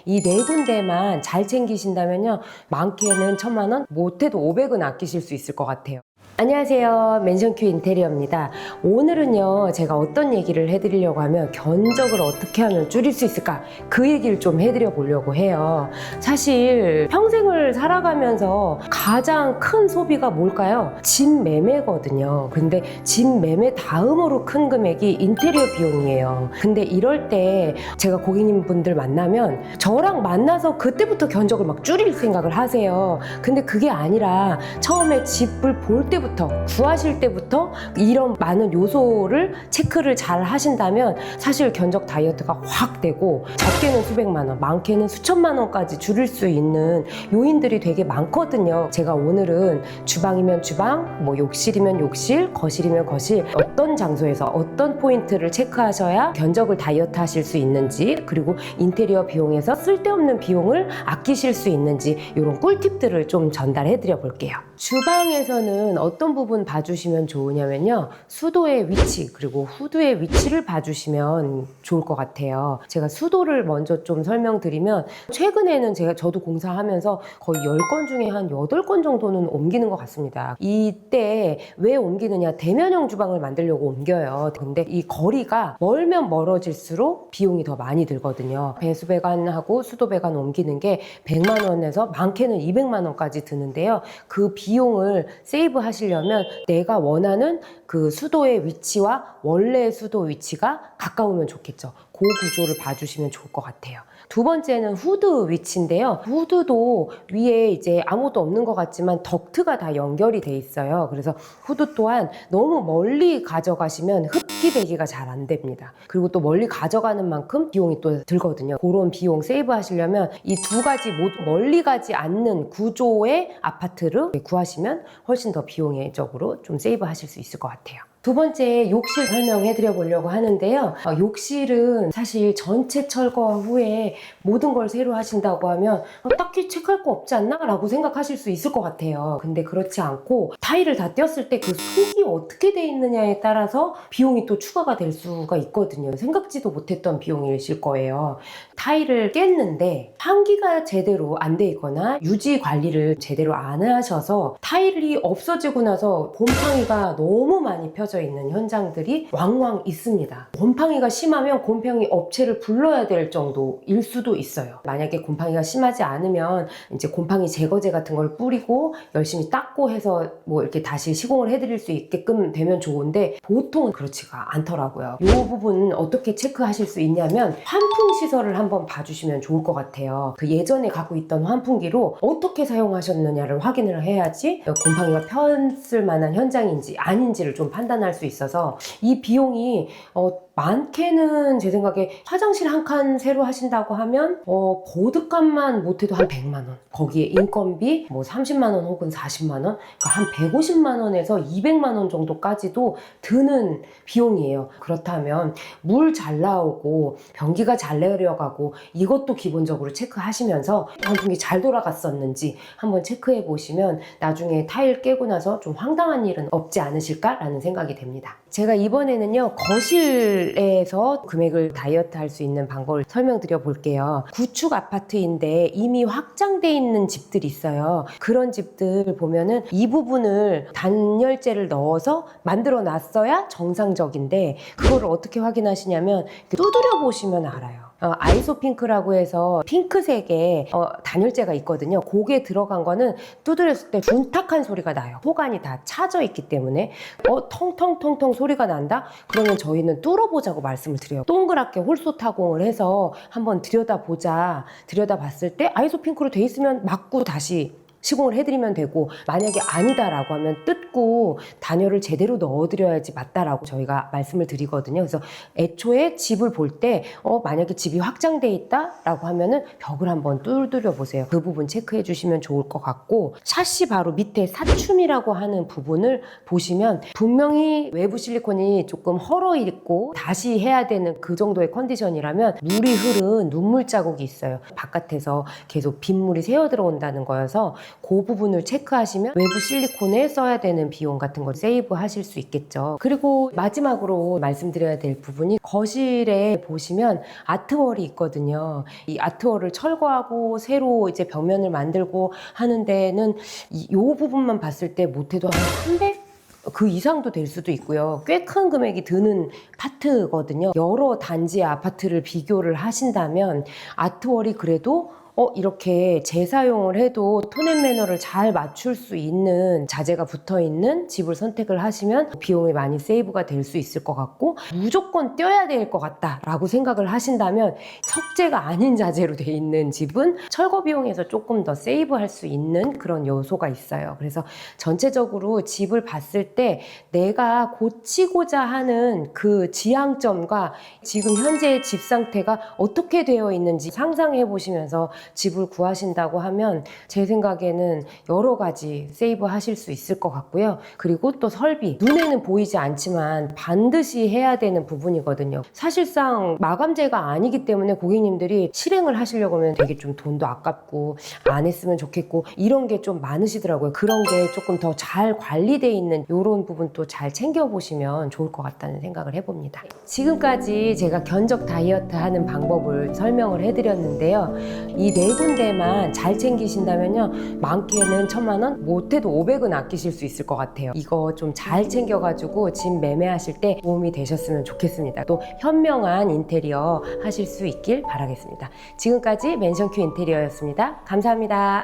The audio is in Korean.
이 네 군데만 잘 챙기신다면요, 많게는 1,000만 원, 못해도 500은 아끼실 수 있을 것 같아요. 안녕하세요, 맨션큐 인테리어입니다. 오늘은요, 제가 어떤 얘기를 해드리려고 하면 견적을 어떻게 하면 줄일 수 있을까, 그 얘기를 좀 해드려 보려고 해요. 사실 평생을 살아가면서 가장 큰 소비가 뭘까요? 집 매매거든요. 근데 집 매매 다음으로 큰 금액이 인테리어 비용이에요. 근데 이럴 때 제가 고객님분들 만나면 저랑 만나서 그때부터 견적을 막 줄일 생각을 하세요. 근데 그게 아니라 처음에 집을 볼 때부터, 구하실 때부터 이런 많은 요소를 체크를 잘 하신다면 사실 견적 다이어트가 확 되고, 적게는 수백만 원, 많게는 수천만 원까지 줄일 수 있는 요인들이 되게 많거든요. 제가 오늘은 주방이면 주방, 뭐 욕실이면 욕실, 거실이면 거실, 어떤 장소에서 어떤 포인트를 체크하셔야 견적을 다이어트 하실 수 있는지, 그리고 인테리어 비용에서 쓸데없는 비용을 아끼실 수 있는지, 이런 꿀팁들을 좀 전달해 드려 볼게요. 주방에서는 어떤 부분 봐주시면 좋으냐면요, 수도의 위치 그리고 후드의 위치를 봐주시면 좋을 것 같아요. 제가 수도를 먼저 좀 설명드리면, 최근에는 저도 공사하면서 거의 10건 중에 한 8건 정도는 옮기는 것 같습니다. 이때 왜 옮기느냐, 대면형 주방을 만들려고 옮겨요. 근데 이 거리가 멀면 멀어질수록 비용이 더 많이 들거든요. 배수배관하고 수도배관 옮기는 게 100만 원에서 많게는 200만 원까지 드는데요. 그 비용을 세이브 하시려면 내가 원하는 그 수도의 위치와 원래 수도 위치가 가까우면 좋겠죠. 그 구조를 봐주시면 좋을 것 같아요. 두 번째는 후드 위치인데요. 후드도 위에 이제 아무것도 없는 것 같지만 덕트가 다 연결이 돼 있어요. 그래서 후드 또한 너무 멀리 가져가시면 흡기 배기가 잘 안 됩니다. 그리고 또 멀리 가져가는 만큼 비용이 또 들거든요. 그런 비용 세이브 하시려면 이 두 가지 모두 멀리 가지 않는 구조의 아파트를 구하시면 훨씬 더 비용적으로 좀 세이브 하실 수 있을 것 같아요. 두 번째, 욕실 설명해 드려 보려고 하는데요. 욕실은 사실 전체 철거 후에 모든 걸 새로 하신다고 하면 딱히 체크할 거 없지 않나? 라고 생각하실 수 있을 것 같아요. 근데 그렇지 않고, 타일을 다 띄었을 때 그 속이 어떻게 돼 있느냐에 따라서 비용이 또 추가가 될 수가 있거든요. 생각지도 못했던 비용이실 거예요. 타일을 깼는데 환기가 제대로 안 돼 있거나 유지 관리를 제대로 안 하셔서 타일이 없어지고 나서 곰팡이가 너무 많이 펴져 있는 현장들이 왕왕 있습니다. 곰팡이가 심하면 곰팡이 업체를 불러야 될 정도일 수도 있어요. 만약에 곰팡이가 심하지 않으면 이제 곰팡이 제거제 같은 걸 뿌리고 열심히 닦고 해서 뭐 이렇게 다시 시공을 해드릴 수 있게끔 되면 좋은데, 보통은 그렇지가 않더라고요. 이 부분 어떻게 체크하실 수 있냐면, 환풍 시설을 한번 봐주시면 좋을 것 같아요. 그 예전에 갖고 있던 환풍기로 어떻게 사용하셨느냐를 확인을 해야지 곰팡이가 폈을 만한 현장인지 아닌지를 좀 판단할 수 있어서, 이 비용이 많게는 제 생각에 화장실 한 칸 새로 하신다고 하면 보드값만 못해도 한 100만 원, 거기에 인건비 뭐 30만 원 혹은 40만 원, 그러니까 한 150만 원에서 200만 원 정도까지도 드는 비용이에요. 그렇다면 물 잘 나오고 변기가 잘 내려가고 이것도 기본적으로 체크하시면서 환풍기 잘 돌아갔었는지 한번 체크해 보시면 나중에 타일 깨고 나서 좀 황당한 일은 없지 않으실까라는 생각이 됩니다. 제가 이번에는요, 거실에서 금액을 다이어트 할 수 있는 방법을 설명드려 볼게요. 구축 아파트인데 이미 확장돼 있는 집들이 있어요. 그런 집들 보면은 이 부분을 단열재를 넣어서 만들어 놨어야 정상적인데, 그거를 어떻게 확인하시냐면 두드려 보시면 알아요. 아이소핑크라고 해서 핑크색의 단열재가 있거든요. 그게 들어간 거는 두드렸을 때 둔탁한 소리가 나요. 호간이 다 차져 있기 때문에. 텅텅텅텅 소리가 난다? 그러면 저희는 뚫어보자고 말씀을 드려요. 동그랗게 홀소 타공을 해서 한번 들여다보자. 들여다봤을 때 아이소핑크로 돼 있으면 막고 다시 시공을 해드리면 되고, 만약에 아니다라고 하면 뜯고 단열을 제대로 넣어드려야지 맞다라고 저희가 말씀을 드리거든요. 그래서 애초에 집을 볼 때 만약에 집이 확장돼 있다라고 하면은 벽을 한번 두드려 보세요. 그 부분 체크해 주시면 좋을 것 같고, 샤시 바로 밑에 사춤이라고 하는 부분을 보시면 분명히 외부 실리콘이 조금 헐어 있고 다시 해야 되는 그 정도의 컨디션이라면 물이 흐른 눈물 자국이 있어요. 바깥에서 계속 빗물이 새어 들어온다는 거여서 그 부분을 체크하시면 외부 실리콘에 써야 되는 비용 같은 걸 세이브 하실 수 있겠죠. 그리고 마지막으로 말씀드려야 될 부분이 거실에 보시면 아트월이 있거든요. 이 아트월을 철거하고 새로 이제 벽면을 만들고 하는 데는 이 부분만 봤을 때 못해도 한 300? 그 이상도 될 수도 있고요. 꽤 큰 금액이 드는 파트거든요. 여러 단지의 아파트를 비교를 하신다면 아트월이 그래도 이렇게 재사용을 해도 톤앤 매너를 잘 맞출 수 있는 자재가 붙어있는 집을 선택을 하시면 비용이 많이 세이브가 될 수 있을 것 같고, 무조건 떼어야 될 것 같다라고 생각을 하신다면 석재가 아닌 자재로 돼 있는 집은 철거 비용에서 조금 더 세이브할 수 있는 그런 요소가 있어요. 그래서 전체적으로 집을 봤을 때 내가 고치고자 하는 그 지향점과 지금 현재의 집 상태가 어떻게 되어 있는지 상상해 보시면서 집을 구하신다고 하면 제 생각에는 여러 가지 세이브 하실 수 있을 것 같고요. 그리고 또 설비, 눈에는 보이지 않지만 반드시 해야 되는 부분이거든요. 사실상 마감재가 아니기 때문에 고객님들이 실행을 하시려고 하면 되게 좀 돈도 아깝고 안 했으면 좋겠고 이런 게 좀 많으시더라고요. 그런 게 조금 더 잘 관리되어 있는 이런 부분도 잘 챙겨보시면 좋을 것 같다는 생각을 해봅니다. 지금까지 제가 견적 다이어트 하는 방법을 설명을 해드렸는데요. 이 네 군데만 잘 챙기신다면요, 많게는 1,000만 원, 못해도 500은 아끼실 수 있을 것 같아요. 이거 좀 잘 챙겨가지고 집 매매하실 때 도움이 되셨으면 좋겠습니다. 또 현명한 인테리어 하실 수 있길 바라겠습니다. 지금까지 맨션큐 인테리어였습니다. 감사합니다.